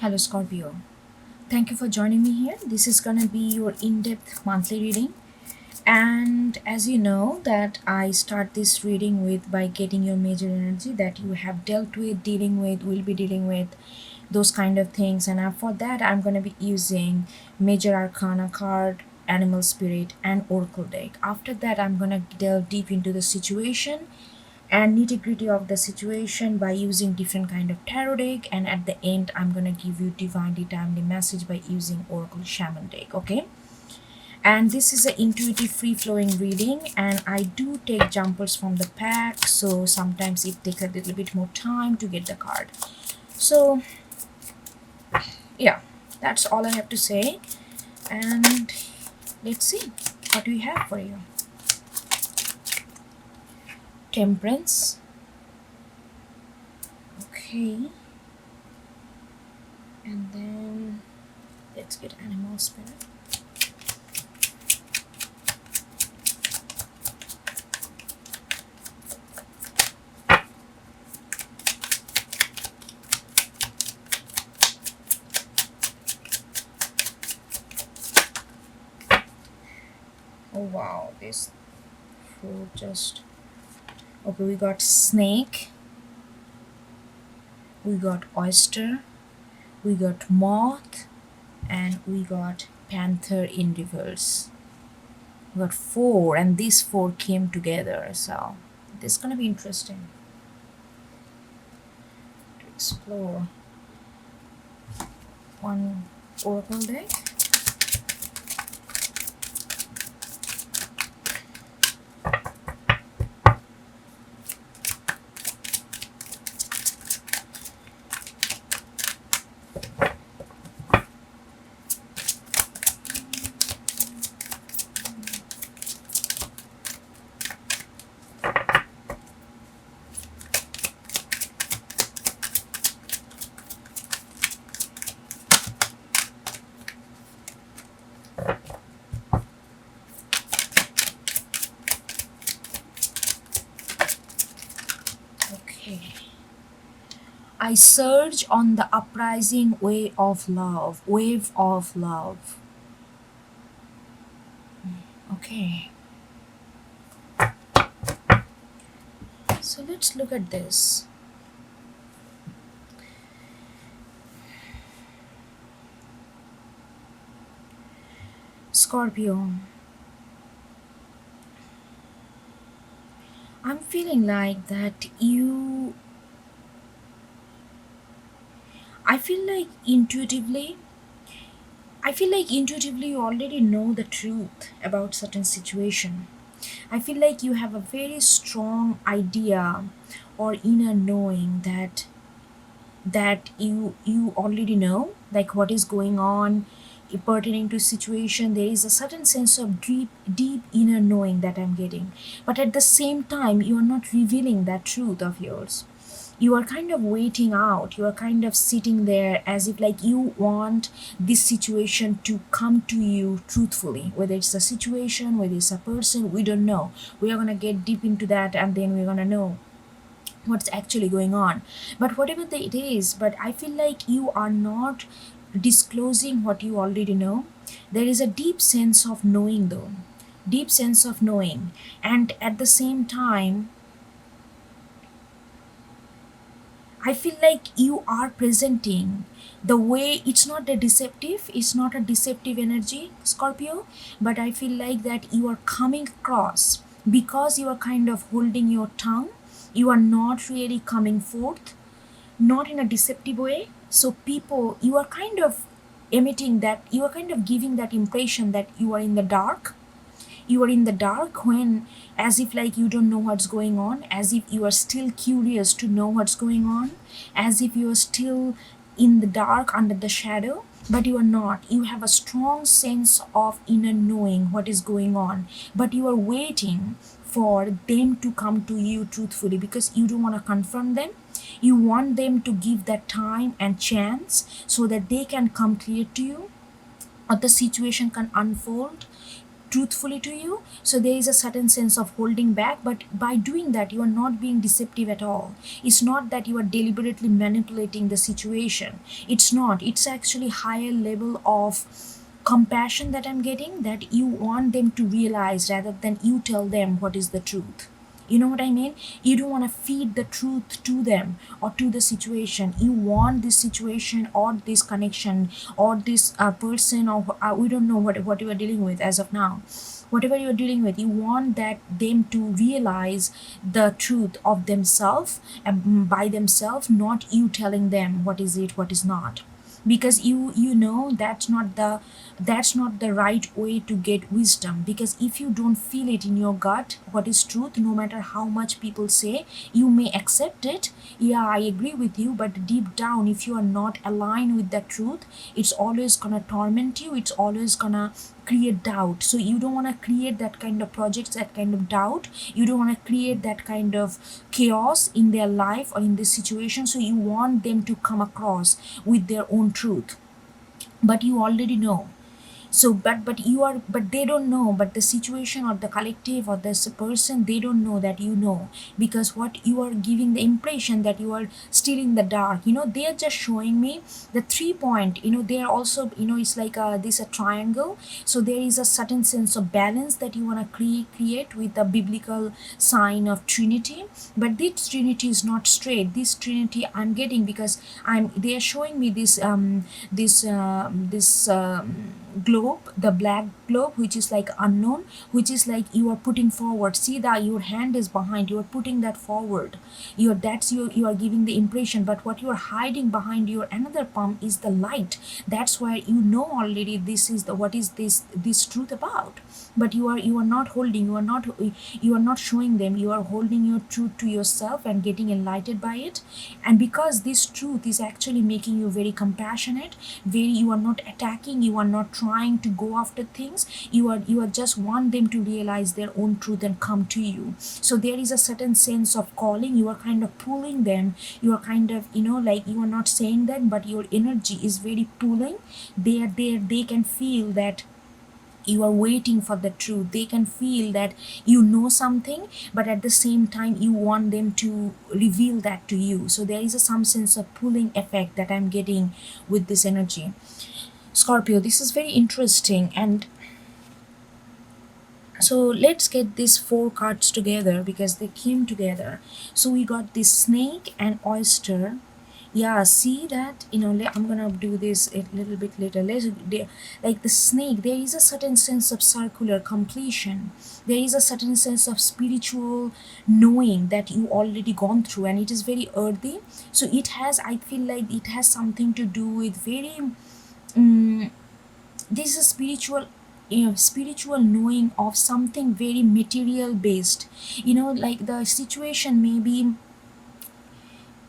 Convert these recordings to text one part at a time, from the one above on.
Hello, Scorpio. Thank you for joining me here. This is gonna be your in-depth monthly reading. And as you know that I start this reading with by getting your major energy that you have dealt with, dealing with, will be dealing with, those kind of things. And for that, I'm gonna be using major arcana card, animal spirit, and oracle deck. After that, I'm gonna delve deep into the situation and nitty-gritty of the situation by using different kind of tarot deck, and at the end I'm gonna give you divinely timely message by using oracle shaman deck. Okay, and this is an intuitive free-flowing reading, and I do take jumpers from the pack, so sometimes it takes a little bit more time to get the card. So yeah, that's all I have to say, and let's see what we have for you. Temperance. Okay, and then let's get animal spirit. Oh wow, this fruit just okay. We got snake, we got oyster, we got moth, and we got panther in reverse. We got four, and these four came together, so this is gonna be interesting to explore. One oracle deck. I surge on the uprising wave of love. Wave of love. Okay. So let's look at this. Scorpio. I'm feeling like that I feel like intuitively you already know the truth about certain situation. I feel like you have a very strong idea or inner knowing that you already know like what is going on pertaining to situation. There is a certain sense of deep inner knowing that I'm getting, but at the same time you are not revealing that truth of yours. You are kind of waiting out, you are kind of sitting there as if like you want this situation to come to you truthfully, whether it's a situation, whether it's a person, we don't know. We are going to get deep into that and then we're going to know what's actually going on. But whatever it is, but I feel like you are not disclosing what you already know. There is a deep sense of knowing though, deep sense of knowing, and at the same time I feel like you are presenting the way it's not it's not a deceptive energy, Scorpio, but I feel like that you are coming across because you are kind of holding your tongue. You are not really coming forth, not in a deceptive way. So people, you are kind of emitting that, you are kind of giving that impression that you are in the dark. You are in the dark when as if like you don't know what's going on, as if you are still curious to know what's going on, as if you are still in the dark under the shadow, but you are not. You have a strong sense of inner knowing what is going on, but you are waiting for them to come to you truthfully because you don't want to confront them. You want them to give that time and chance so that they can come clear to you or the situation can unfold truthfully to you. So there is a certain sense of holding back, but by doing that you are not being deceptive at all. It's not that you are deliberately manipulating the situation. It's not. It's actually higher level of compassion that I'm getting, that you want them to realize rather than you tell them what is the truth. You know what I mean? You don't want to feed the truth to them or to the situation. You want this situation or this connection or this person, or we don't know what you are dealing with as of now. Whatever you're dealing with, you want that them to realize the truth of themselves, by themselves, not you telling them what is it, what is not. Because you know that's not the right way to get wisdom. Because if you don't feel it in your gut what is truth, no matter how much people say, you may accept it. Yeah, I agree with you, but deep down, if you are not aligned with the truth, it's always gonna torment you. It's always gonna create doubt. So you don't want to create that kind of projects, that kind of doubt. You don't want to create that kind of chaos in their life or in this situation. So you want them to come across with their own truth, but you already know. So but they don't know, but the situation or the collective or this person, they don't know that you know. Because what you are giving the impression that you are still in the dark. They are just showing me the 3 point. They are also, it's like a triangle. So there is a certain sense of balance that you want to create with the biblical sign of Trinity. But this Trinity is not straight. This Trinity I'm getting, because they are showing me this globe, the black globe, which is like unknown, which is like you are putting forward. See that your hand is behind, you are putting that forward. You are giving the impression, but what you are hiding behind your another palm is the light. That's why you know already this is the what is this truth about. But you are not holding, you are not showing them. You are holding your truth to yourself and getting enlightened by it. And because this truth is actually making you very compassionate, very, you are not attacking, you are not trying to go after things. You are just want them to realize their own truth and come to you. So there is a certain sense of calling. You are kind of pulling them. You are kind of, like, you are not saying that, but your energy is very pulling. They can feel that you are waiting for the truth. They can feel that you know something, but at the same time you want them to reveal that to you. So there is some sense of pulling effect that I'm getting with this energy. Scorpio, this is very interesting. And so let's get these 4 cards together because they came together. So we got this snake and oyster. Yeah, see that, I'm gonna do this a little bit later. Like the snake, there is a certain sense of circular completion. There is a certain sense of spiritual knowing that you already gone through, and it is very earthy. So it has, I feel like it has something to do with very this is a spiritual knowing of something very material based. Like the situation may be,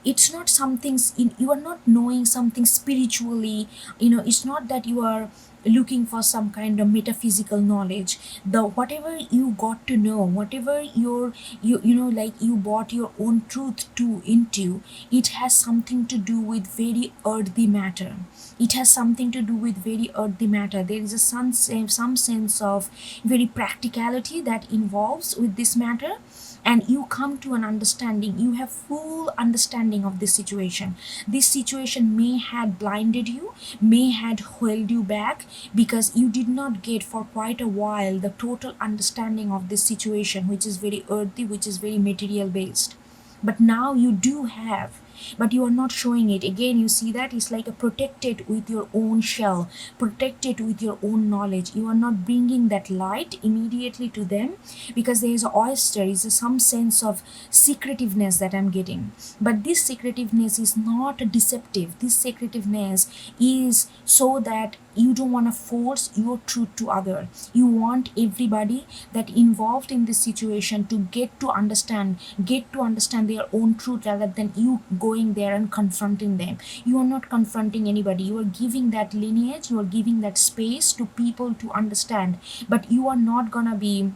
it's not something you are not knowing something spiritually. It's not that you are looking for some kind of metaphysical knowledge. The whatever you got to know, whatever like you bought your own truth to into, it has something to do with very earthy matter. It has something to do with very earthy matter. There is some sense of very practicality that involves with this matter. And you come to an understanding, you have full understanding of this situation. This situation may have blinded you, may have held you back, because you did not get for quite a while the total understanding of this situation, which is very earthy, which is very material based. But now you do have, but you are not showing it. Again, you see that it's like a protected with your own shell, protected with your own knowledge. You are not bringing that light immediately to them, because there is an oyster, is some sense of secretiveness that I'm getting. But this secretiveness is not deceptive. This secretiveness is so that you don't want to force your truth to other. You want everybody that involved in this situation to get to understand their own truth, rather than you going there and confronting them. You are not confronting anybody. You are giving that lineage, you are giving that space to people to understand. But you are not gonna be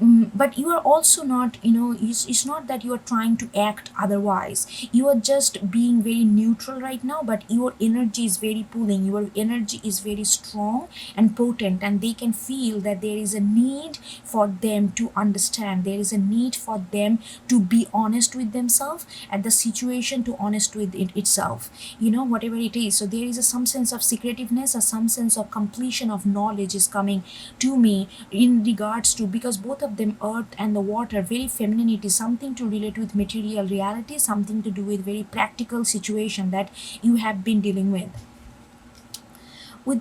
but you are also not, it's not that you are trying to act otherwise. You are just being very neutral right now, but your energy is very pulling, your energy is very strong and potent, and they can feel that there is a need for them to understand, there is a need for them to be honest with themselves, and the situation to honest with itself, whatever it is. So there is some sense of secretiveness, or some sense of completion of knowledge is coming to me in regards to, because both of them, earth and the water, very femininity, something to relate with material reality, something to do with very practical situation that you have been dealing with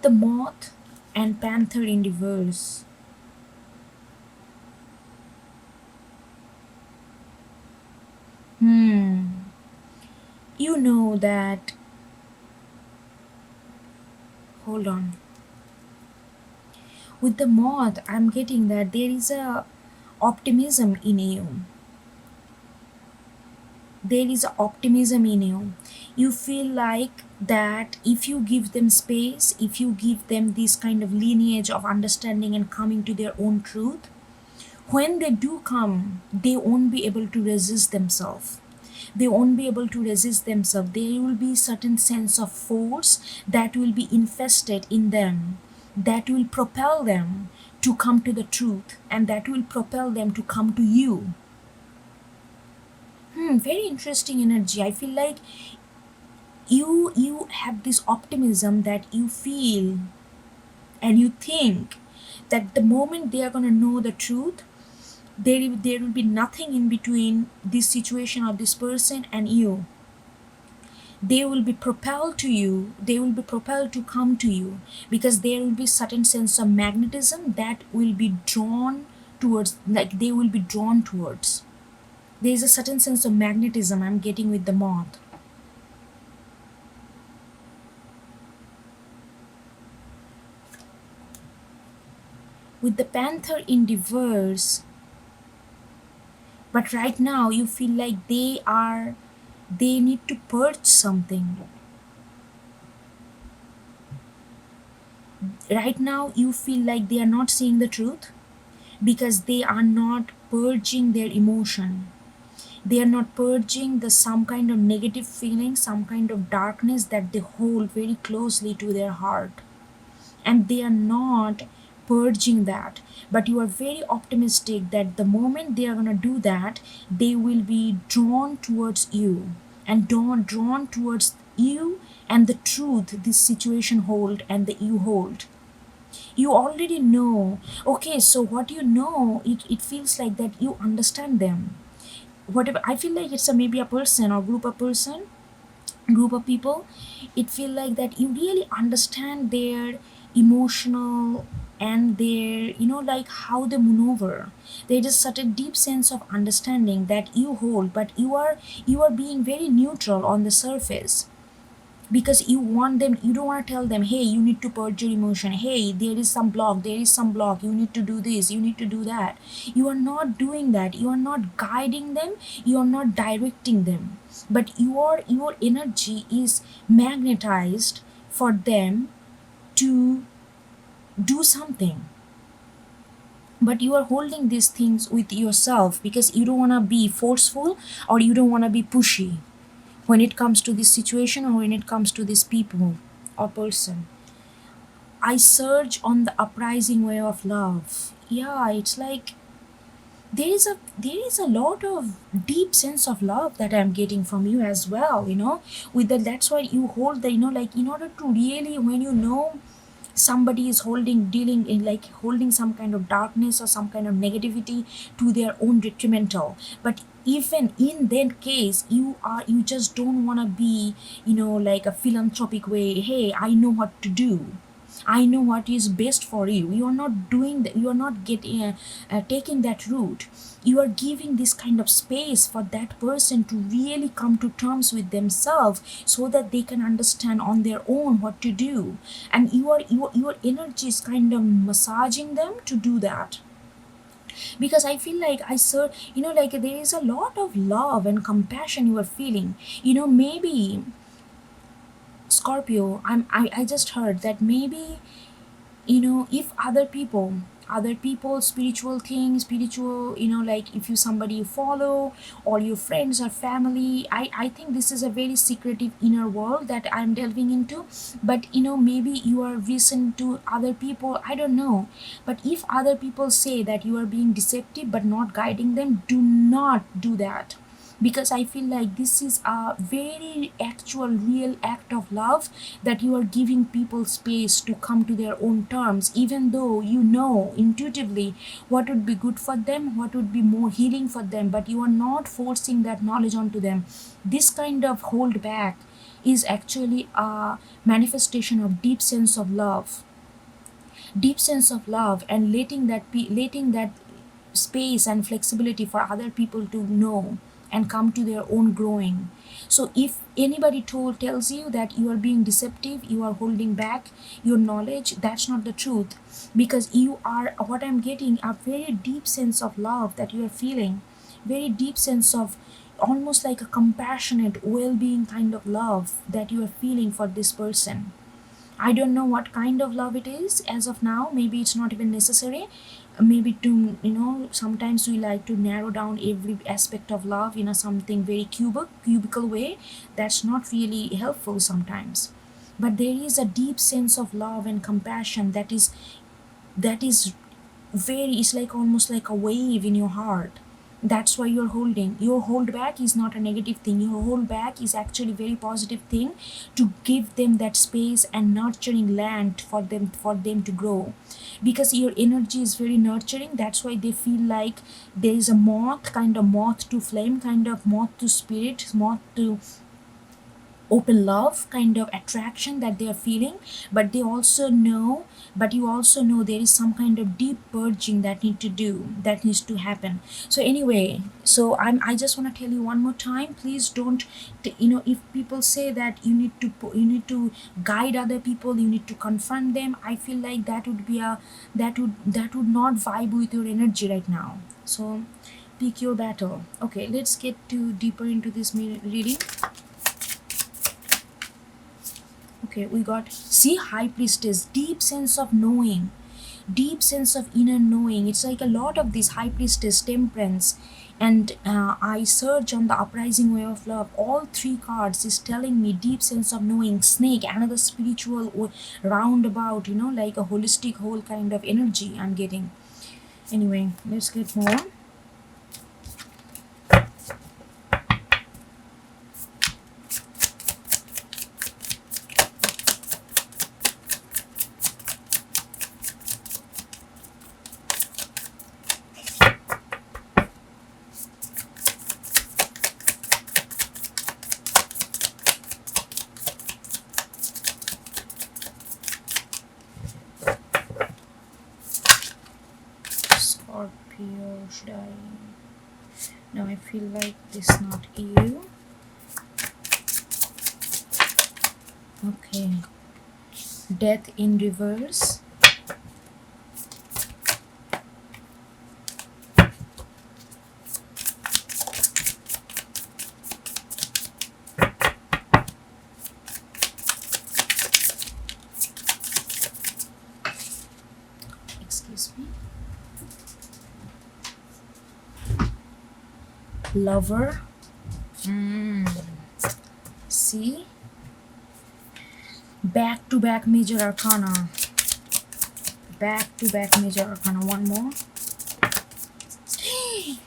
the moth and panther in reverse. You know that, hold on, with the moth I'm getting that there is a optimism in you, there is optimism in you. You feel like that if you give them space, if you give them this kind of lineage of understanding and coming to their own truth, when they do come, they won't be able to resist themselves. They won't be able to resist themselves. There will be certain sense of force that will be infested in them, that will propel them to come to the truth, and that will propel them to come to you. Very interesting energy. I feel like you have this optimism that you feel, and you think that the moment they are going to know the truth, there will be nothing in between this situation or this person and you. They will be propelled to you, they will be propelled to come to you, because there will be certain sense of magnetism that will be drawn towards, like they will be drawn towards. There is a certain sense of magnetism I'm getting with the moth. With the panther in reverse, but right now you feel like they need to purge something. Right now you feel like they are not seeing the truth, because they are not purging their emotion, they are not purging the some kind of negative feeling, some kind of darkness that they hold very closely to their heart, and they are not purging that. But you are very optimistic that the moment they are going to do that, they will be drawn towards you, and drawn towards you and the truth this situation hold and that you hold. You already know. Okay, so what you know, it feels like that you understand them. Whatever, I feel like it's a maybe a person or group of people. It feel like that you really understand their emotional and their, like how they maneuver. There is such a deep sense of understanding that you hold, but you are being very neutral on the surface, because you want them, you don't want to tell them, hey, you need to purge your emotion, hey, there is some block, you need to do this, you need to do that. You are not doing that, you are not guiding them, you are not directing them, but your energy is magnetized for them to do something. But you are holding these things with yourself because you don't want to be forceful, or you don't want to be pushy when it comes to this situation, or when it comes to this people or person. I surge on the uprising way of love. Yeah, it's like there is a lot of deep sense of love that I'm getting from you as well, with that. That's why you hold the, like, in order to really, when somebody is dealing in, like, holding some kind of darkness or some kind of negativity to their own detrimental. But even in that case, you just don't want to be, like a philanthropic way, hey, I know what to do, I know what is best for you. You are not doing that, you are not getting taking that route. You are giving this kind of space for that person to really come to terms with themselves, so that they can understand on their own what to do. And your energy is kind of massaging them to do that, because I feel like like there is a lot of love and compassion you are feeling. Maybe Scorpio, I just heard that maybe, if other people other people, spiritual things, spiritual, like if you somebody you follow or your friends or family. I think this is a very secretive inner world that I'm delving into. But maybe you are recent to other people, I don't know. But if other people say that you are being deceptive but not guiding them, do not do that, because I feel like this is a very actual real act of love, that you are giving people space to come to their own terms, even though you know intuitively what would be good for them, what would be more healing for them, but you are not forcing that knowledge onto them. This kind of hold back is actually a manifestation of deep sense of love, deep sense of love, and letting that space and flexibility for other people to know and come to their own growing. So if anybody tells you that you are being deceptive, you are holding back your knowledge, that's not the truth, because you are, what I'm getting, a very deep sense of love that you are feeling, very deep sense of almost like a compassionate well-being kind of love that you are feeling for this person. I don't know what kind of love it is as of now. Maybe it's not even necessary. Maybe to, sometimes we like to narrow down every aspect of love in a something very cubical way. That's not really helpful sometimes. But there is a deep sense of love and compassion that is very, it's like almost like a wave in your heart. That's why you're holding. Your hold back is not a negative thing. Your hold back is actually very positive thing, to give them that space and nurturing land for them to grow, because your energy is very nurturing. That's why they feel like there is a moth to flame, kind of moth to spirit, moth to open love kind of attraction that they are feeling. But they also know, but you also know there is some kind of deep purging that needs to happen. So anyway, so I just want to tell you one more time, please don't if people say that you need to guide other people, you need to confront them, I feel like that would not vibe with your energy right now. So pick your battle. Okay, let's get to deeper into this reading. Okay, we got, see, high priestess, deep sense of knowing, deep sense of inner knowing. It's like a lot of this high priestess, temperance, and I search on the uprising way of love. All three cards is telling me deep sense of knowing. Snake, another spiritual roundabout, like a holistic whole kind of energy I'm getting. Anyway, let's get more. Scorpio, should I? No, I feel like this is not you. Okay. Death in reverse. Excuse me. Lover. See, back to back major arcana, back to back major arcana. One more.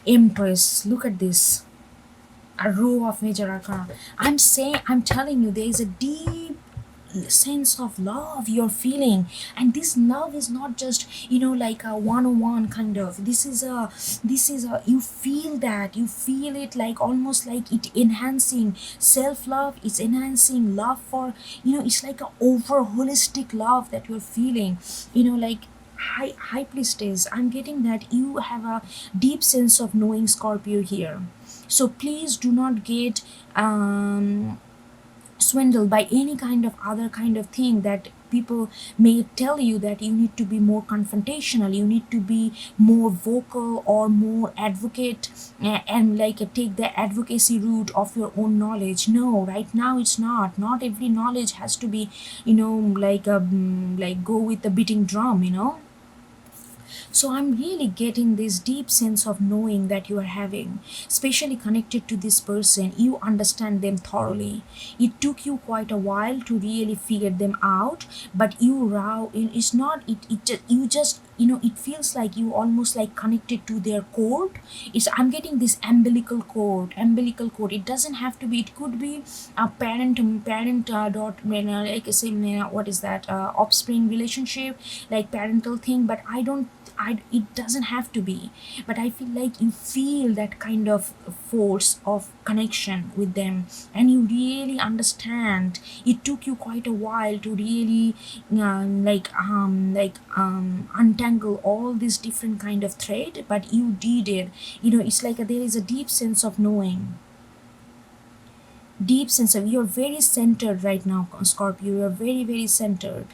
Empress, look at this, a row of major arcana. I'm telling you, there is a deep sense of love you're feeling, and this love is not just like a one-on-one kind of. This is a you feel that, you feel it like almost like it enhancing self-love, it's enhancing love for it's like a over holistic love that you're feeling, like high priestess. I'm getting that you have a deep sense of knowing, Scorpio, here. So please do not get swindled by any kind of other kind of thing that people may tell you, that you need to be more confrontational, you need to be more vocal or more advocate, and like take the advocacy route of your own knowledge. No, right now it's not every knowledge has to be like go with the beating drum. So I'm really getting this deep sense of knowing that you are having, especially connected to this person. You understand them thoroughly. It took you quite a while to really figure them out, but you raw. It's not. You just, it feels like you almost like connected to their cord. I'm getting this umbilical cord. It doesn't have to be. It could be a parent dot, like say, what is that, offspring relationship, like parental thing. But I don't, it doesn't have to be. But I feel like you feel that kind of force of connection with them, and you really understand. It took you quite a while to really untangle all these different kind of thread, but you did it. It's like there is a deep sense of knowing, deep sense of, you're very centered right now, Scorpio. You're very, very centered.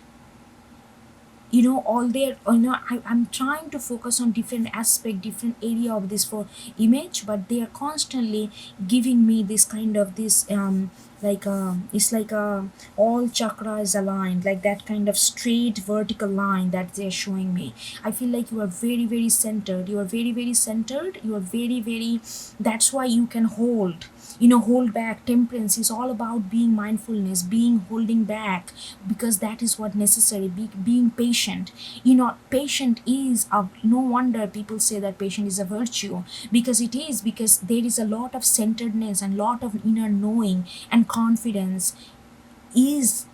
All their, I'm trying to focus on different aspect, different area of this for image, but they are constantly giving me this kind of this it's like all chakras aligned, like that kind of straight vertical line that they're showing me. I feel like you are very, very centered. You are very, very centered. You are very, very, that's why you can hold back. Temperance is all about being mindfulness, being holding back, because that is what necessary. Being patient. Patient is a, no wonder people say that patient is a virtue, because it is, because there is a lot of centeredness and lot of inner knowing and confidence is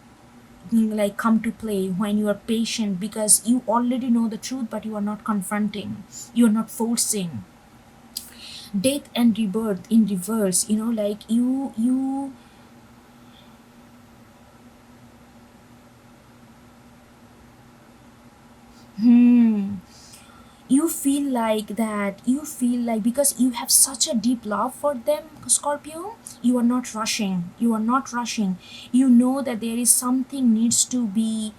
like come to play when you are patient, because you already know the truth, but you are not confronting, you are not forcing. Death and rebirth in reverse, like you hmm you feel like that, you feel like, because you have such a deep love for them, Scorpio. You are not rushing. You know that there is something needs to be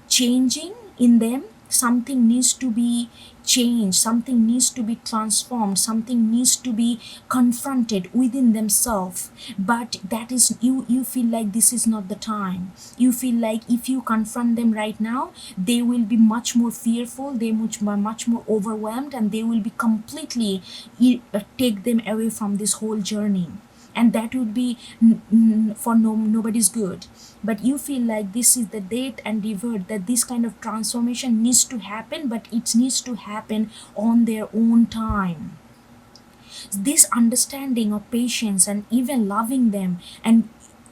changing in them. Something needs to be changed, something needs to be transformed, something needs to be confronted within themselves. But that is, you feel like this is not the time. You feel like if you confront them right now, they will be much more fearful, they much more overwhelmed, and they will be completely take them away from this whole journey, and that would be for nobody's good. But you feel like this is the date and revert, that this kind of transformation needs to happen, but it needs to happen on their own time. This understanding of patience and even loving them, and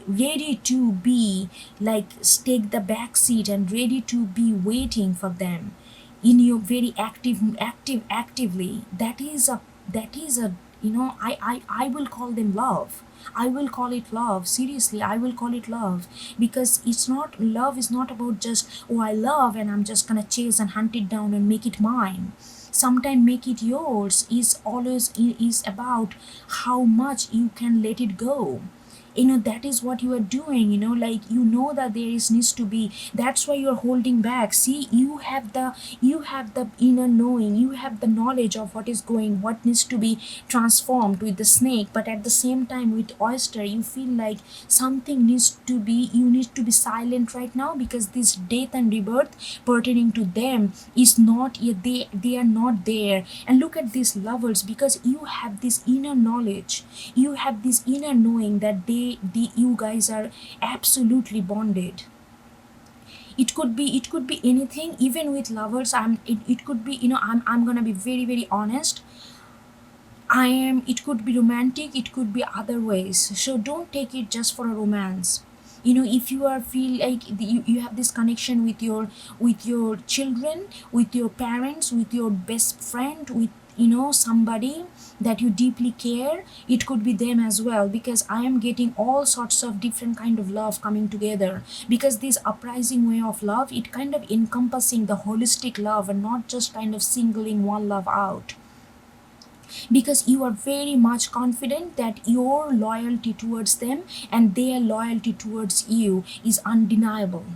ready to be like take the back seat and ready to be waiting for them in your very actively, that is a I will call them love. I will call it love. Seriously, I will call it love, because it's not, love is not about just, oh, I love and I'm just gonna chase and hunt it down and make it mine. Sometimes make it yours is always is about how much you can let it go. That is what you are doing. Like, that there is needs to be, that's why you're holding back. See, you have the inner knowing, you have the knowledge of what is going, what needs to be transformed with the snake. But at the same time with oyster, you feel like something needs to be, you need to be silent right now, because this death and rebirth pertaining to them is not yet, they are not there. And look at these lovers, because you have this inner knowledge, you have this inner knowing that you guys are absolutely bonded. It could be anything. Even with lovers, it could be, I'm gonna be very, very honest. It could be romantic, it could be other ways, so don't take it just for a romance. If you are feel like you have this connection with your children, with your parents, with your best friend, with somebody that you deeply care, it could be them as well, because I am getting all sorts of different kind of love coming together. Because this uprising way of love, it kind of encompassing the holistic love and not just kind of singling one love out, because you are very much confident that your loyalty towards them and their loyalty towards you is undeniable.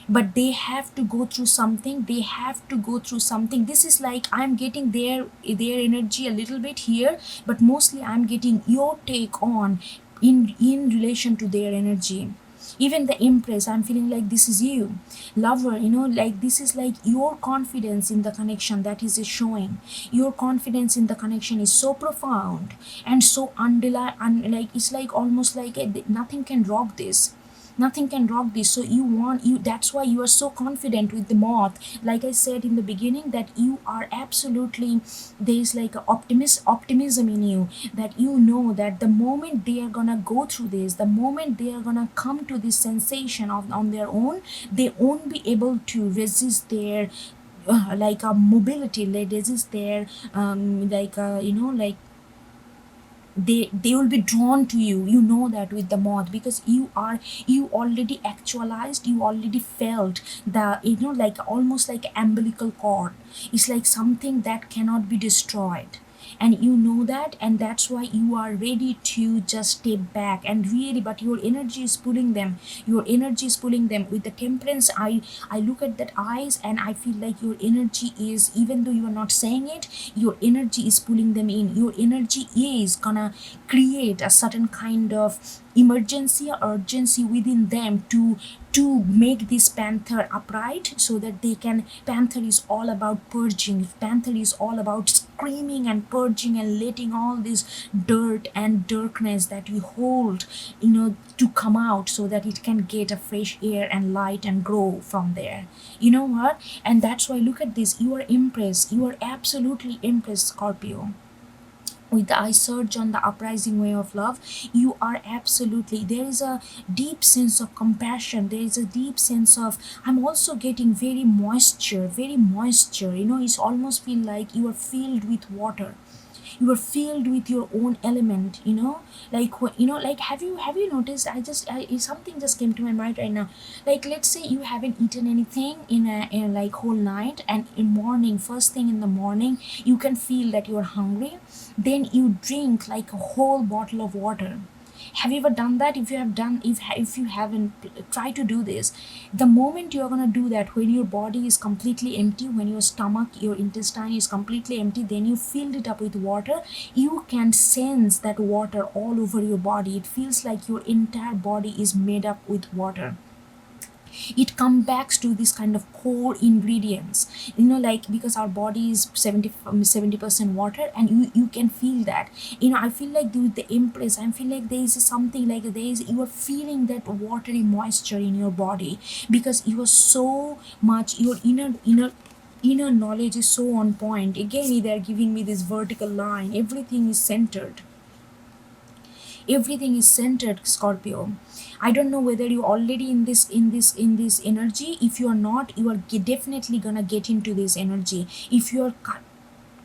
But they have to go through something, this is like I'm getting their energy a little bit here, but mostly I'm getting your take on in relation to their energy. Even the Empress, I'm feeling like this is you. Lover, like this is like your confidence in the connection that is showing. Your confidence in the connection is so profound and so like it's like almost like nothing can rock this. Nothing can rock this. So that's why you are so confident with the moth. Like I said in the beginning, that you are absolutely, there's like a optimism in you, that you know that the moment they are gonna go through this, the moment they are gonna come to this sensation of on their own, they won't be able to resist their like a mobility, they resist their like like they will be drawn to you. You know that with the moth, because you already actualized, you already felt the like almost like umbilical cord. It's like something that cannot be destroyed, and you know that, and that's why you are ready to just step back and really, but your energy is pulling them. Your energy is pulling them with the temperance. I look at that eyes and I feel like your energy is, even though you are not saying it, your energy is pulling them in. Your energy is gonna create a certain kind of emergency or urgency within them to make this panther upright, so that they can. Panther is all about purging. Panther is all about screaming and purging and letting all this dirt and darkness that we hold to come out, so that it can get a fresh air and light and grow from there. You know what? And that's why, look at this, you are impressed. You are absolutely impressed, Scorpio. With the I surge on the uprising way of love, you are absolutely, there is a deep sense of compassion, there is a deep sense of, I'm also getting very moisture, it's almost feel like you are filled with water. You are filled with your own element, like like have you noticed, something just came to my mind right now. Like, let's say you haven't eaten anything in like whole night, and in morning, first thing in the morning, you can feel that you're hungry. Then you drink like a whole bottle of water. Have you ever done that? If you have done, if you haven't, try to do this. The moment you're gonna do that, when your body is completely empty, when your stomach, your intestine is completely empty, then you filled it up with water. You can sense that water all over your body. It feels like your entire body is made up with water. It comes back to this kind of core ingredients, like, because our body is 70% water, and you can feel that. I feel like with the Empress, I feel like there is something like you are feeling that watery moisture in your body, because you are so much, your inner knowledge is so on point. Again, they are giving me this vertical line. Everything is centered, Scorpio. I don't know whether you're already in this energy. If you are not, you are definitely gonna get into this energy. If you're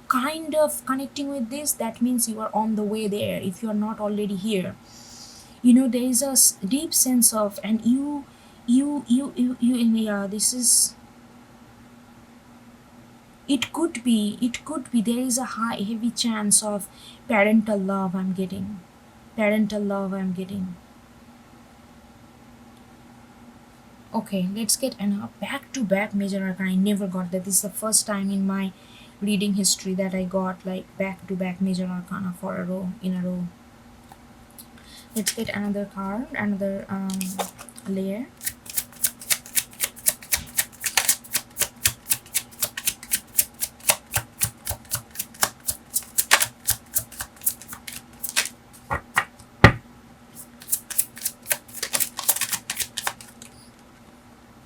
kind of connecting with this, that means you are on the way there. If you are not already here, there is a deep sense of, and yeah, this is, it could be there is a heavy chance of parental love I'm getting. Okay, let's get an back-to-back major arcana. I never got that. This is the first time in my reading history that I got like back-to-back major arcana for a row in a row. Let's get another card, another layer.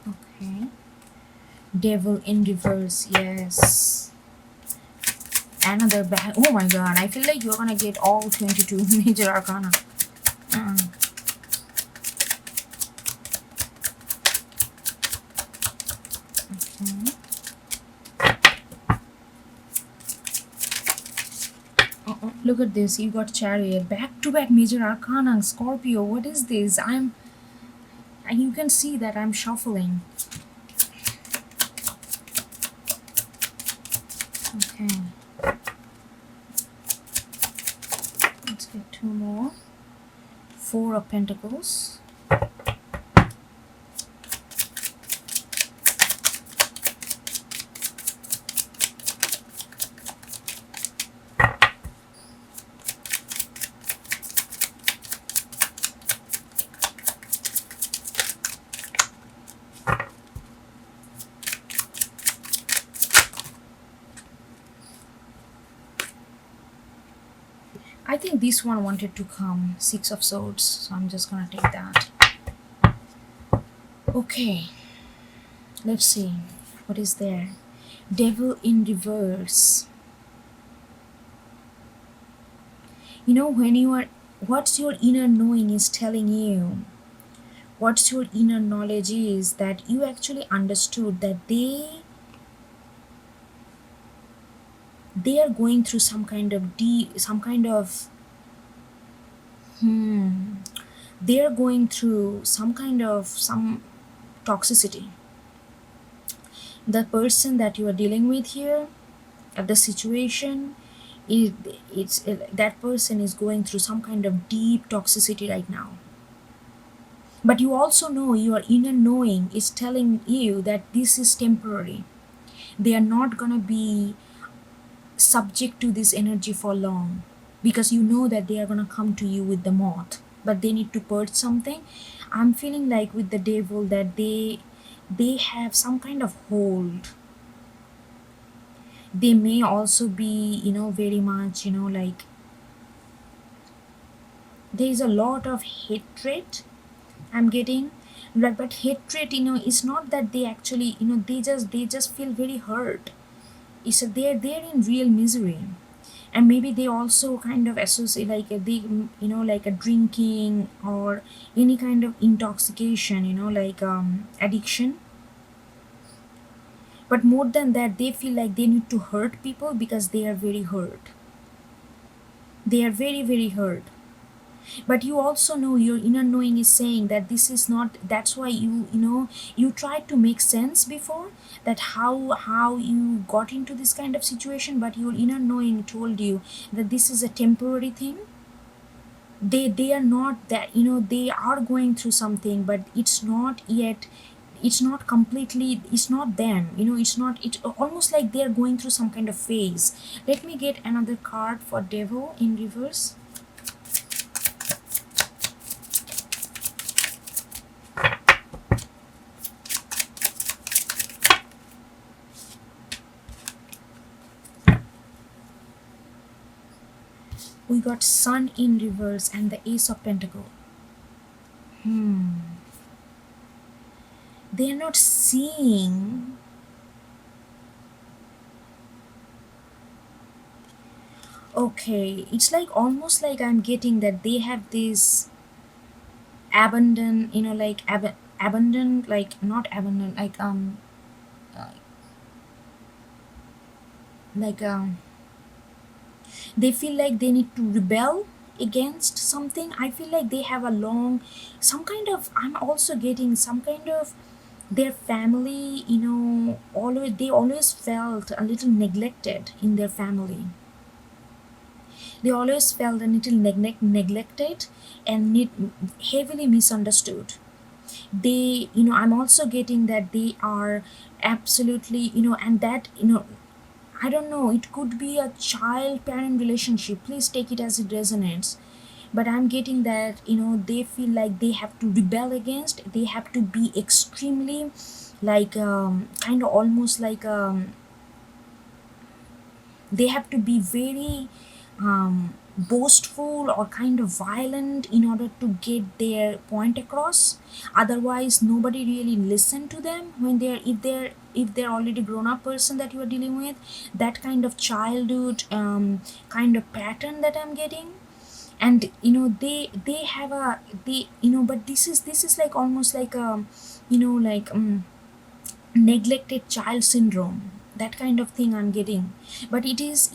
Okay. Devil in reverse, yes. Another back. Oh my god, I feel like you're gonna get all 22 major arcana. Okay. Look at this, you got Chariot. Back to back major arcana, Scorpio. What is this? And you can see that I'm shuffling. Okay. Let's get two more. Four of Pentacles. think this one wanted to come, Six of Swords, so I'm just gonna take that. Okay, let's see what is there. Devil in reverse. You know, when you are, what's your inner knowing is telling you, what's your inner knowledge is that you actually understood that they are going through some kind of they are going through some toxicity. The person that you are dealing with here, the situation, it's that person is going through some kind of deep toxicity right now. But you also know, your inner knowing is telling you that this is temporary. They are not gonna be subject to this energy for long, because you know that they are gonna come to you with the moth, but they need to purge something. I'm feeling like with the devil that they have some kind of hold. They may also be, very much, like there is a lot of hatred I'm getting. But hatred, it's not that they actually, they just feel very hurt. It's a, they're in real misery. And maybe they also kind of associate like like a drinking or any kind of intoxication, like addiction. But more than that, they feel like they need to hurt people because they are very hurt. They are very, very hurt. But you also know, your inner knowing is saying that this is not, that's why you tried to make sense before, that how you got into this kind of situation, but your inner knowing told you that this is a temporary thing. They are not that, they are going through something, but it's not yet, it's not completely, it's not them, it's not, it's almost like they're going through some kind of phase. Let me get another card for devil in reverse. We got Sun in reverse and the Ace of Pentacle. They're not seeing. Okay, it's like almost like I'm getting that they have this abandon, like abandon, like not abandon, uh, like they feel like they need to rebel against something. I feel like they have a long, some kind of, I'm also getting some kind of, their family, always, they always felt a little neglected in their family. They always felt a little neglected and heavily misunderstood. They, I'm also getting that they are absolutely, and that, I don't know, it could be a child parent relationship. Please take it as it resonates. But I'm getting that, they feel like they have to rebel against, they have to be extremely, like, kind of almost like, they have to be very boastful or kind of violent in order to get their point across. Otherwise, nobody really listen to them when if they're already grown up person that you are dealing with. That kind of childhood kind of pattern that I'm getting. And they have a, they, but this is like almost like a, like neglected child syndrome, that kind of thing I'm getting. But it is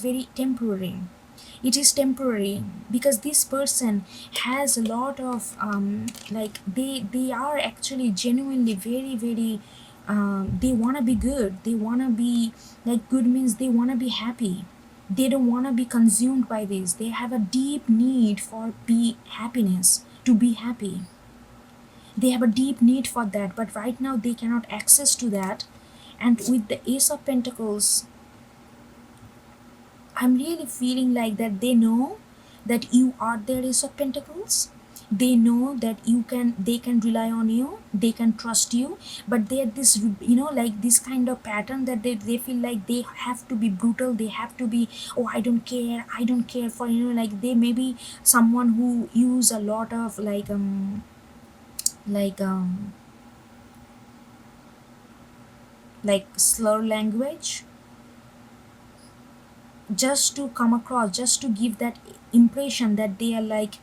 very temporary. It is temporary because this person has a lot of like they are actually genuinely very, very they want to be good. They want to be, like, good means they want to be happy. They don't want to be consumed by this. They have a deep need for be happiness, to be happy. They have a deep need for that, but right now they cannot access to that. And with the Ace of Pentacles, I'm really feeling like that they know that you are their Ace of Pentacles. They know that they can rely on you, they can trust you, but they're this, like this kind of pattern that they feel like they have to be brutal, they have to be, oh, I don't care for, like they may be someone who use a lot of like um like slur language, just to come across, just to give that impression that they are like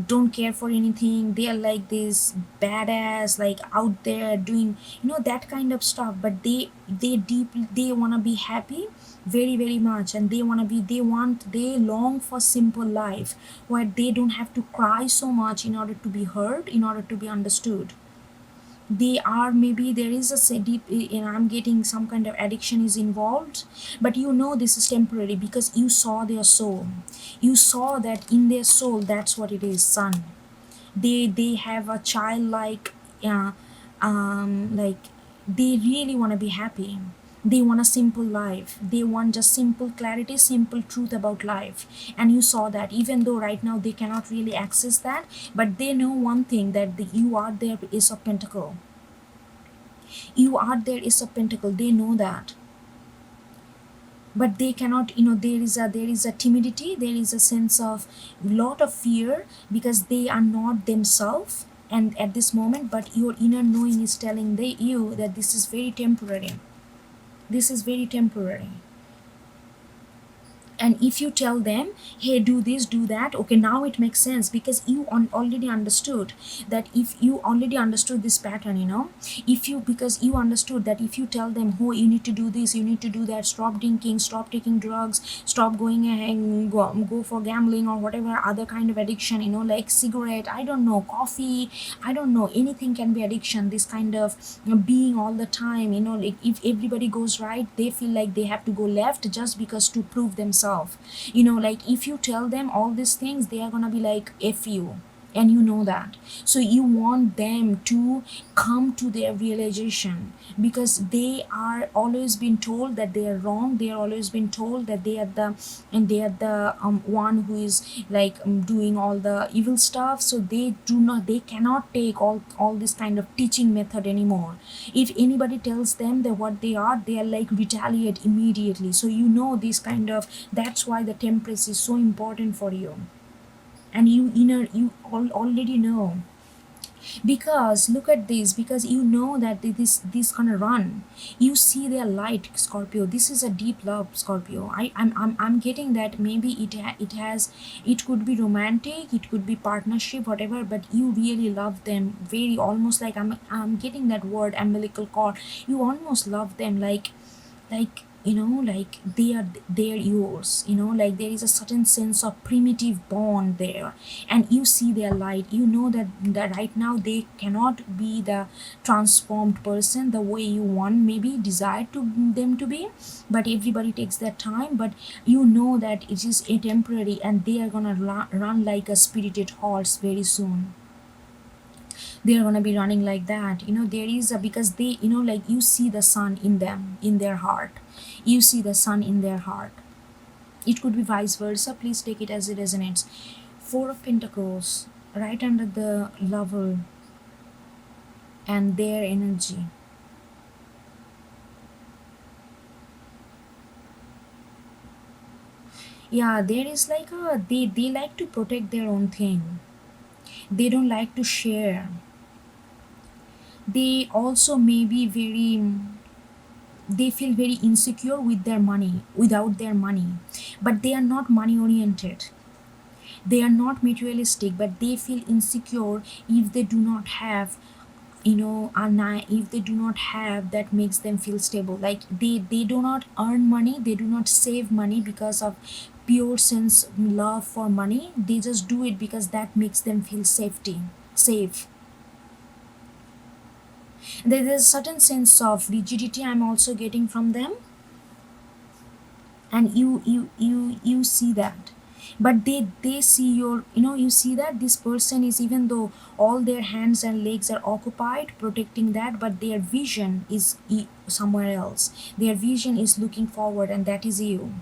don't care for anything, they are like this badass, like out there doing, that kind of stuff. But they deeply, they want to be happy very very much, and they want to be, they long for simple life where they don't have to cry so much in order to be heard, in order to be understood. They are, maybe there is deep, I'm getting some kind of addiction is involved, but this is temporary because you saw their soul, you saw that in their soul, that's what it is, son. They have a childlike, uh, like they really want to be happy, they want a simple life, they want just simple clarity, simple truth about life. And you saw that, even though right now they cannot really access that, but they know one thing, that you are there is a pentacle, you are there is a pentacle, they know that. But they cannot, there is a timidity, there is a sense of lot of fear, because they are not themselves and at this moment. But your inner knowing is telling you that this is very temporary, this is very temporary. And if you tell them, hey, do this, do that, okay, now it makes sense, because you already understood that, if you already understood this pattern, if you, because you understood that if you tell them, oh, you need to do this, you need to do that, stop drinking, stop taking drugs, stop going and go for gambling or whatever other kind of addiction, like cigarette, I don't know, coffee, I don't know, anything can be addiction, this kind of, being all the time, like if everybody goes right, they feel like they have to go left just because to prove themselves. Like if you tell them all these things, they are gonna be like, F you. And you know that. So you want them to come to their realization, because they are always been told that they are wrong, they are always been told that they are the, and they are the one who is like doing all the evil stuff. So they cannot take all this kind of teaching method anymore. If anybody tells them that what they are like retaliate immediately. So this kind of, that's why the temperance is so important for you. And already know, because look at this, because that this gonna run. You see their light, Scorpio. This is a deep love, Scorpio. I'm getting that maybe it has, it could be romantic, it could be partnership, whatever, but you really love them very, almost like, I'm getting that word umbilical cord. You almost love them like like they're yours, like there is a certain sense of primitive bond there. And you see their light, that right now they cannot be the transformed person the way you want, maybe desire to them to be. But everybody takes their time, but that it is a temporary, and they are gonna run like a spirited horse very soon. They're gonna be running like that. There is a, because they, like you see the sun in them, in their heart, you see the sun in their heart. It could be vice versa, please take it as it resonates. Four of Pentacles right under the lover and their energy. Yeah, there is like a, they like to protect their own thing, they don't like to share. They also may be very, they feel very insecure with their money, without their money. But they are not money oriented, they are not materialistic, but they feel insecure if they do not have, if they do not have, that makes them feel stable. Like they do not earn money, they do not save money because of pure sense love for money. They just do it because that makes them feel safe. There's a certain sense of rigidity I'm also getting from them. And you see that. But they see your, you see that this person is, even though all their hands and legs are occupied protecting that, but their vision is somewhere else, their vision is looking forward, and that is you.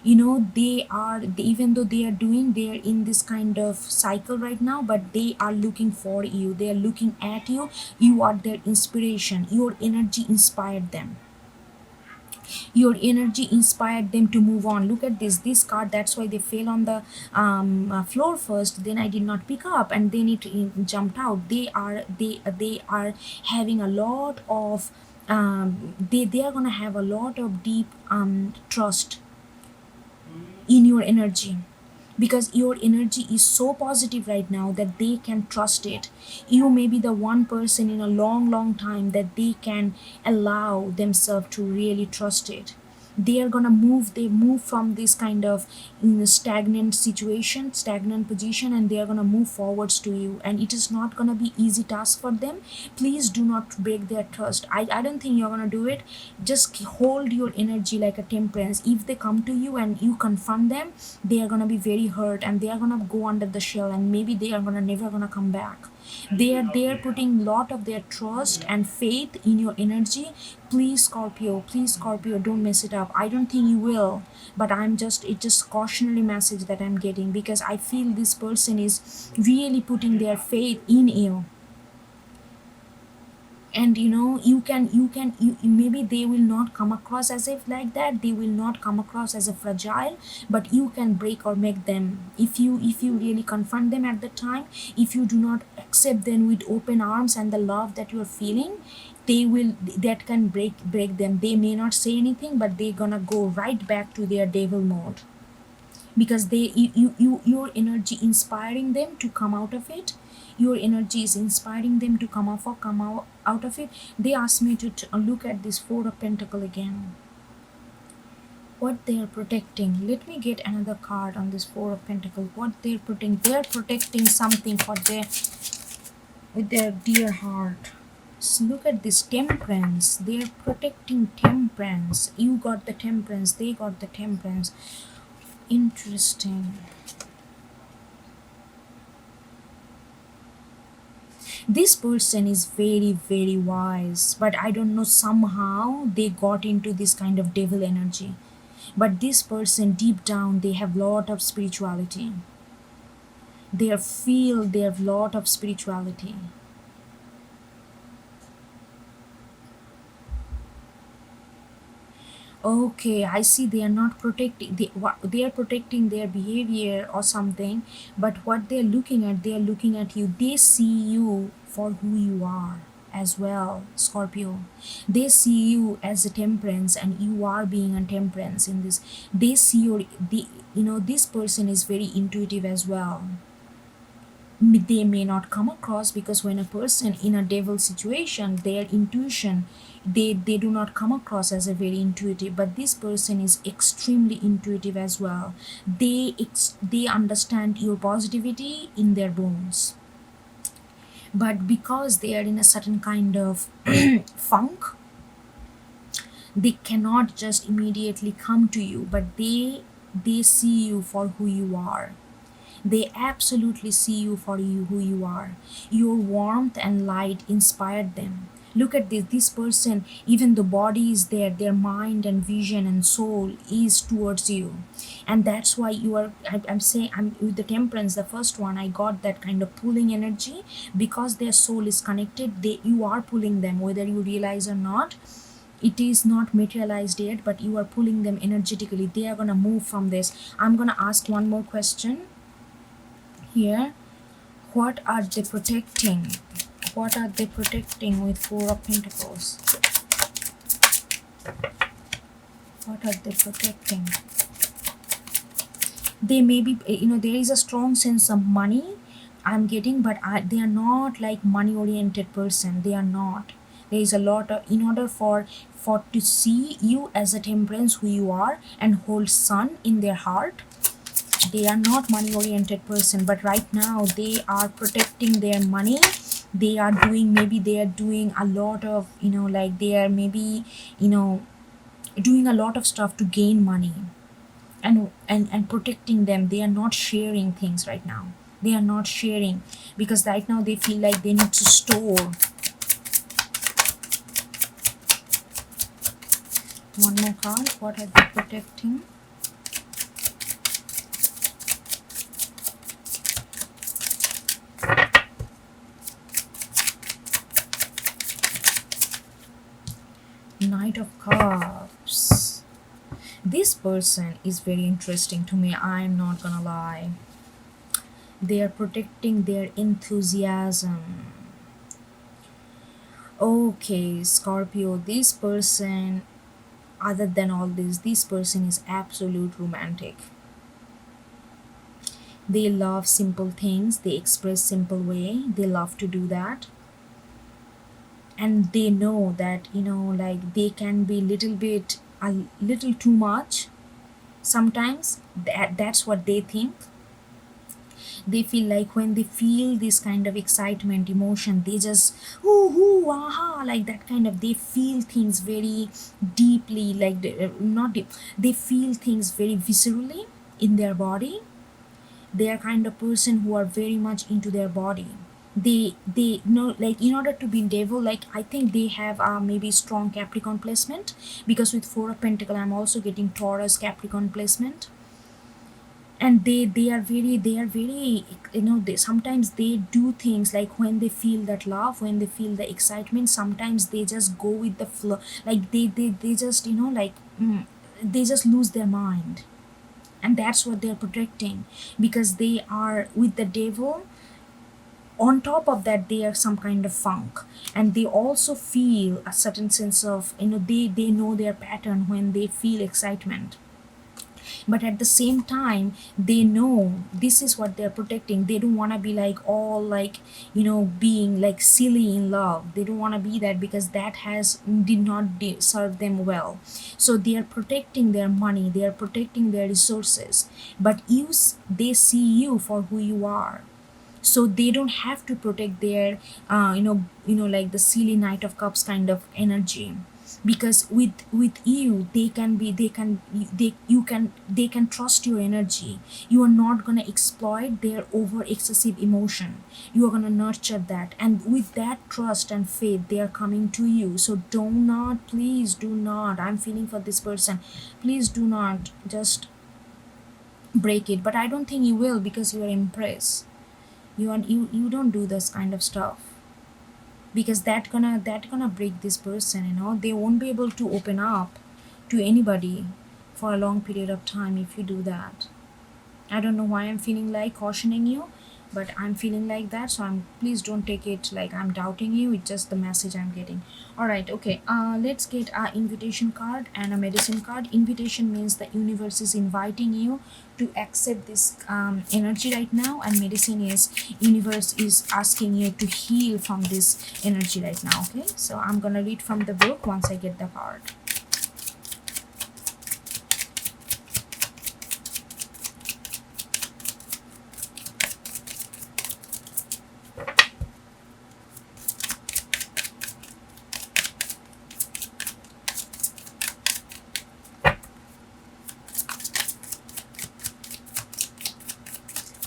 even though they are in this kind of cycle right now, but they are looking for you, they are looking at you. You are their inspiration, your energy inspired them, your energy inspired them to move on. Look at this card, that's why they fell on the floor first, then I did not pick up, and then it jumped out. They are having a lot of they are gonna have a lot of deep trust in your energy, because your energy is so positive right now that they can trust it. You may be the one person in a long time that they can allow themselves to really trust it. They are gonna move, they move from this kind of stagnant situation, stagnant position, and they are gonna move forwards to you, and it is not gonna be easy task for them. Please do not break their trust. I don't think you're gonna do it. Just hold your energy like a temperance. If they come to you and you confront them, they are gonna be very hurt, and they are gonna go under the shell, and maybe they are gonna never gonna come back. They are putting lot of their trust and faith in your energy. Please Scorpio, don't mess it up. I don't think you will, but it's just cautionary message that I'm getting, because I feel this person is really putting their faith in you. And you maybe they will not come across as if like that, they will not come across as a fragile, but you can break or make them. If you really confront them at the time, if you do not accept them with open arms and the love that you are feeling, that can break them. They may not say anything, but they're gonna go right back to their devil mode, because your energy inspiring them to come out of it. Your energy is inspiring them to come out of it. They asked me to look at this Four of Pentacle again, what they are protecting. Let me get another card on this Four of Pentacle. What they're protecting something for their, with their dear heart. So look at this Temperance. They're protecting Temperance. You got the Temperance, they got the Temperance. Interesting. This person is very wise, but I don't know, somehow they got into this kind of devil energy. But this person, deep down, they have lot of spirituality. They have lot of spirituality. Okay, I see. They are not protecting, they are protecting their behavior or something, but what they are looking at, they are looking at you. They see you for who you are as well, Scorpio. They see you as a Temperance, and you are being a Temperance in this. They see this person is very intuitive as well. They may not come across, because when a person in a devil situation, their intuition, they do not come across as a very intuitive, but this person is extremely intuitive as well. They understand your positivity in their bones, but because they are in a certain kind of funk, they cannot just immediately come to you, but they see you for who you are. They absolutely see you for who you are. Your warmth and light inspired them. Look at this person, even the body is there, their mind and vision and soul is towards you. And that's why you are, I'm saying, I'm with the Temperance, the first one, I got that kind of pulling energy, because their soul is connected. You are pulling them, whether you realize or not. It is not materialized yet, but you are pulling them energetically. They are gonna move from this. I'm gonna ask one more question here. What are they protecting? What are they protecting with Four of Pentacles? What are they protecting? They may be, there is a strong sense of money I'm getting, but they are not like money oriented person. They are not. There is a lot of, in order for to see you as a Temperance who you are, and hold Sun in their heart, they are not money oriented person, but right now they are protecting their money. They are doing, maybe they are doing a lot of, like they are maybe, doing a lot of stuff to gain money, and protecting them. They are not sharing things right now. They are not sharing, because right now they feel like they need to store. One more card. What are they protecting? Knight of Cups. This person is very interesting to me, I'm not gonna lie. They are protecting their enthusiasm. Okay, Scorpio, this person, other than all this person is absolute romantic. They love simple things, they express simple way, they love to do that. And they know that, like they can be a little too much sometimes. That's what they think. They feel like when they feel this kind of excitement emotion, they just ooh, ooh, aha, like that kind of, they feel things very deeply, like not deep, they feel things very viscerally in their body. They are kind of person who are very much into their body. They know, like in order to be devil, like I think they have maybe strong Capricorn placement, because with 4 of Pentacle I'm also getting Taurus Capricorn placement. And they are very, they sometimes they do things like when they feel that love, when they feel the excitement, sometimes they just go with the flow, like they just like they just lose their mind. And that's what they're protecting, because they are with the devil. On top of that, they are some kind of funk, and they also feel a certain sense of, they know their pattern when they feel excitement. But at the same time, they know this is what they're protecting. They don't want to be like all like, being like silly in love. They don't want to be that, because that has did not serve them well. So they are protecting their money, they are protecting their resources. But they see you for who you are, so they don't have to protect their like the silly Knight of Cups kind of energy. Because with you, they can trust your energy. You are not going to exploit their over excessive emotion. You are going to nurture that, and with that trust and faith, they are coming to you. So do not, please do not, I'm feeling for this person, please do not just break it. But I don't think you will, because you are impressed. You don't do this kind of stuff, because that gonna break this person. They won't be able to open up to anybody for a long period of time if you do that. I don't know why I'm feeling like cautioning you, but I'm feeling like that. So please don't take it like I'm doubting you. It's just the message I'm getting. All right, okay. Let's get a invitation card and a medicine card. Invitation means the universe is inviting you to accept this energy right now, and medicine is universe is asking you to heal from this energy right now. Okay, so I'm gonna read from the book once I get the card.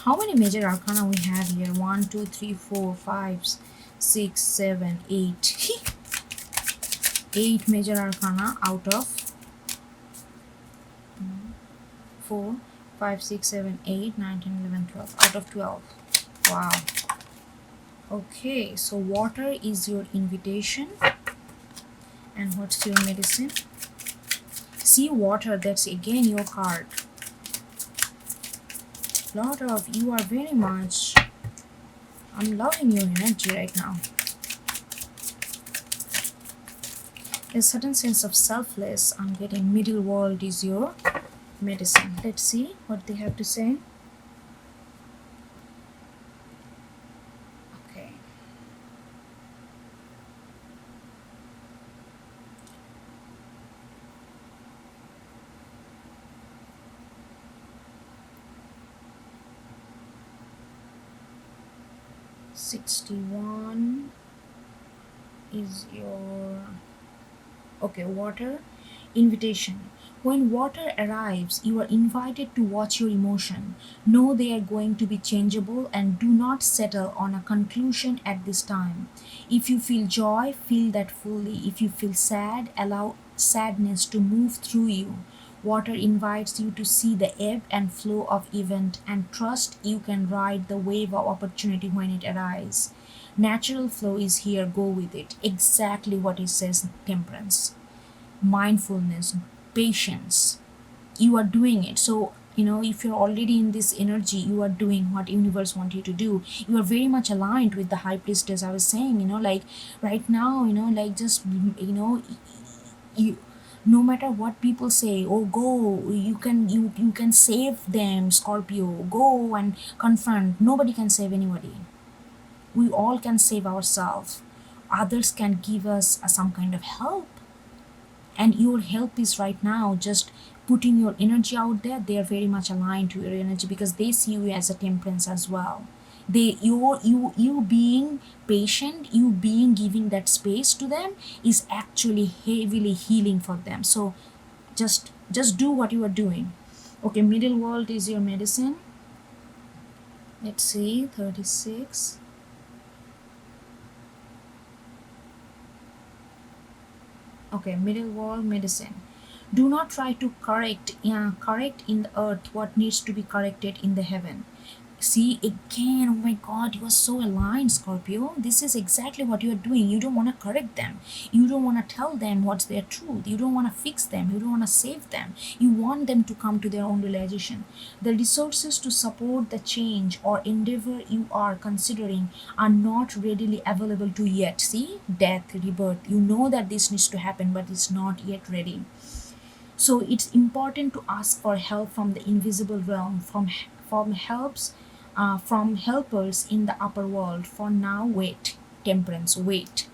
How many major arcana we have here? 1, 2, 3, 4, 5, 6, 7, 8. 8 major arcana out of 4, 5, 6, 7, 8, 9, 10, 11, 12. Out of 12. Wow. Okay, so water is your invitation. And what's your medicine? See, water, that's again your card. Lot of, you are very much, I'm loving your energy right now. A certain sense of selfless, I'm getting. Middle world is your medicine. Let's see what they have to say. Okay. $61 is your, okay, water. Invitation. When water arrives, you are invited to watch your emotion. Know they are going to be changeable, and do not settle on a conclusion at this time. If you feel joy, feel that fully. If you feel sad, allow sadness to move through you. Water invites you to see the ebb and flow of event, and trust you can ride the wave of opportunity when it arises. Natural flow is here, go with it. Exactly what it says, Temperance. mindfulness, patience. You are doing it. So if you're already in this energy, you are doing what universe want you to do. You are very much aligned with the high priestess. I was saying, like right now, like just you, no matter what people say, oh go, you can save them, Scorpio, go and confront. Nobody can save anybody. We all can save ourselves. Others can give us some kind of help, and your help is right now just putting your energy out there. They are very much aligned to your energy because they see you as a temperance as well. You being patient, you being giving that space to them is actually heavily healing for them. So just do what you are doing. Okay, middle world is your medicine. Let's see, 36. Okay, middle world medicine. Do not try to correct in the earth what needs to be corrected in the heaven. See again, oh my god, you are so aligned, Scorpio. This is exactly what you are doing. You don't want to correct them. You don't want to tell them what's their truth. You don't want to fix them. You don't want to save them. You want them to come to their own realization. The resources to support the change or endeavor you are considering are not readily available to yet. See, death, rebirth. You know that this needs to happen, but it's not yet ready. So it's important to ask for help from the invisible realm, from helpers in the upper world. For now, wait, temperance, wait.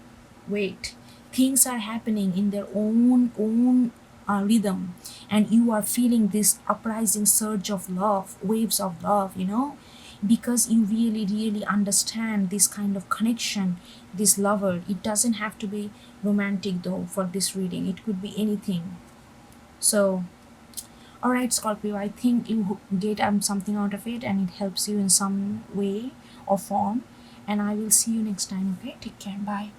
Things are happening in their own rhythm, and you are feeling this uprising surge of love, waves of love. Because you really understand this kind of connection, this lover. It doesn't have to be romantic though for this reading. It could be anything. So, all right, Scorpio, I think you get something out of it and it helps you in some way or form. And I will see you next time, okay? Take care. Bye.